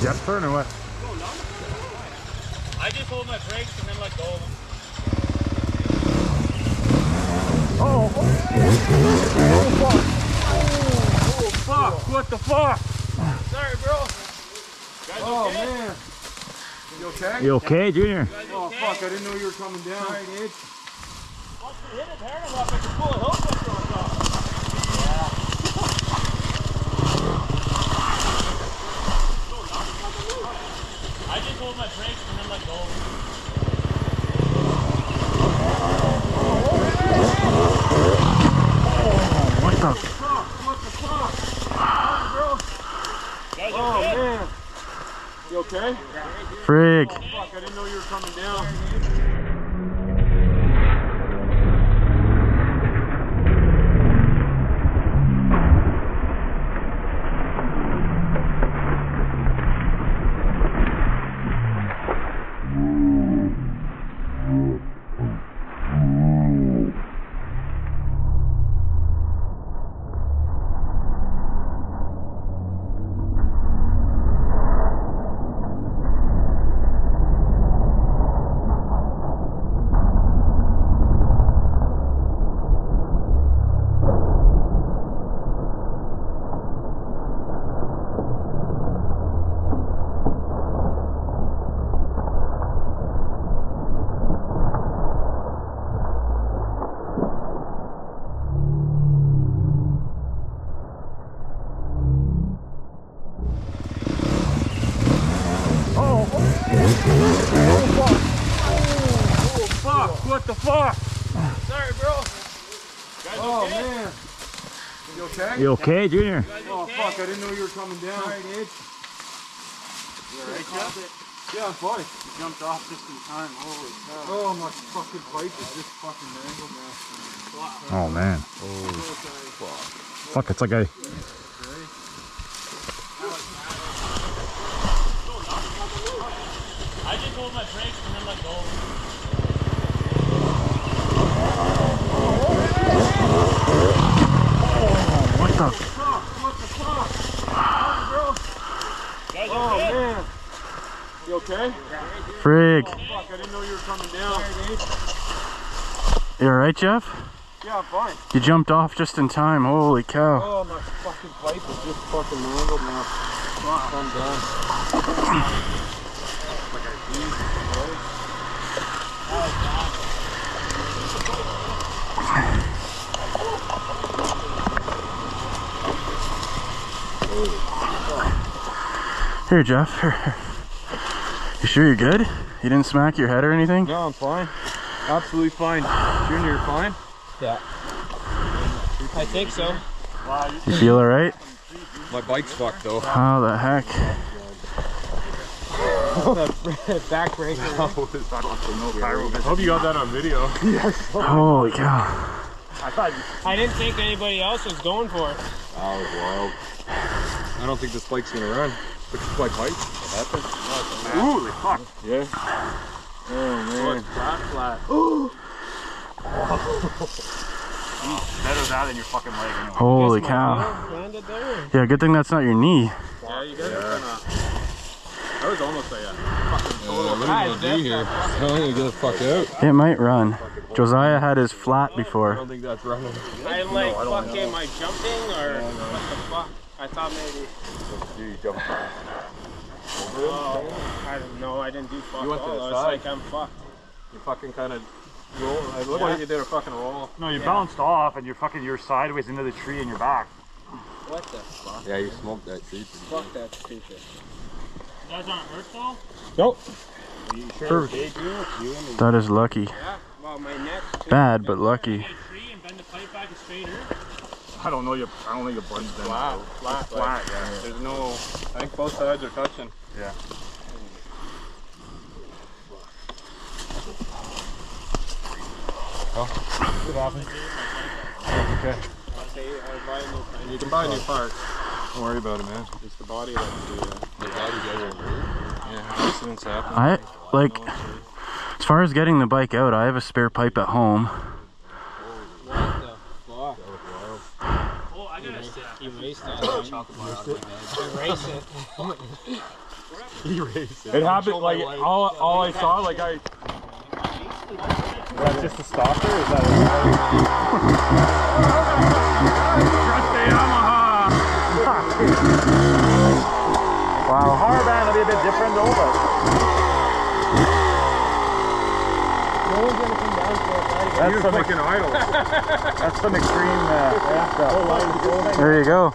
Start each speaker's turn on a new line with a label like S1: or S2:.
S1: Jet turn or what?
S2: I just hold my brakes and then let go of them.
S1: Oh,
S2: Fuck, what the fuck? Sorry, bro. Guys, okay?
S3: Man. You okay?
S1: you okay, Junior?
S3: Oh, fuck, I didn't know you were coming down. Sorry, dude.
S2: Once we hit it hard enough, I can pull a helicopter on top. I just hold my brakes and then let go of them.
S1: What the?
S3: What the fuck? Sorry, bro.
S2: Guys,
S3: Oh,
S2: okay?
S3: man. You okay?
S1: Frig.
S3: Oh, fuck, I didn't know you were coming down. Fuck, what the fuck?
S2: Sorry, bro. Guys,
S3: Oh,
S2: okay?
S3: man. You okay?
S1: You okay, Junior?
S2: Guys,
S3: Oh,
S2: okay?
S3: fuck, I didn't know you were coming down. Sorry, dude.
S2: You alright, Jeff?
S3: Yeah, I'm fine.
S2: You jumped off just in time. Holy cow.
S3: Oh, my fucking pipe is just fucking mangled now.
S1: Oh man. Fuck, it's like a.
S2: I just hold my brakes and then let go of them.
S1: What the?
S3: Fuck, what the fuck? Sorry, bro.
S2: Guys,
S3: Oh,
S2: okay?
S3: man. You okay?
S1: Frig.
S3: Fuck, I didn't know you were coming down.
S1: You alright, Jeff?
S3: Yeah, I'm fine.
S1: You jumped off just in time. Holy cow.
S3: Oh, my fucking pipe is just fucking mangled now. I'm done.
S1: Here, Jeff. Here. You sure you're good? You didn't smack your head or anything?
S3: No, I'm fine. Absolutely fine. Junior, you're fine?
S4: Yeah. I think so.
S1: You feel alright?
S3: My bike's fucked though.
S1: How the heck?
S4: Back breaker.
S3: Hope you got that on video.
S1: Holy cow.
S4: I didn't think anybody else was going for it.
S3: That was wild. I don't think this bike's gonna run. Which is my bike.
S1: Holy fuck.
S3: Yeah. Oh man.
S2: Flat.
S1: Better that than your fucking leg anyway. Holy cow.
S4: Landed there.
S1: Yeah, good thing that's not your knee.
S2: Yeah, you guys are kinda... I was almost like a fucking total...
S3: What are you gonna do here? I'm gonna get the fuck out.
S1: It might run. Josiah had his flat
S3: I
S1: before.
S3: don't think that's running.
S4: I like fucking am I jumping or what the fuck? I thought maybe.
S3: You jumped
S4: Oh, I don't know. I didn't do fuck
S3: You went to
S4: all.
S3: the
S4: I was
S3: side.
S4: like, I'm fucked.
S3: You fucking kind of roll. It looked like you did a fucking roll.
S1: No, you bounced off and you're sideways into the tree in your back.
S4: What the fuck?
S3: Yeah, you smoked that tree.
S4: Fuck that stupid.
S2: You guys aren't hurt though?
S3: Nope.
S2: You sure
S1: Perfect.
S2: okay, dude?
S1: That is lucky.
S4: Yeah. Well, my neck.
S1: Bad, but lucky.
S2: Hit a tree and bend the pipe back and straighter.
S1: I don't think your bud's been
S3: Flat, yeah. There's no. I think both sides are touching.
S1: Yeah.
S3: Oh, what happened? Okay. You can buy new parts. Don't worry about it, man. It's the body that's the body gets yeah, accidents happen.
S1: I like as far as getting the bike out, I have a spare pipe at home.
S4: What the fuck?
S2: Oh, I gotta sit.
S4: You raced it. Erase it.
S3: He raced it.
S1: It happened like all I saw, like I.
S3: That's just a stopper? Is that
S1: Trust the Yamaha.
S3: Wow, hard band will be a bit different though, but
S4: No one's gonna come down to it.
S3: that's some fucking idle. That's some extreme stuff.
S1: There you go.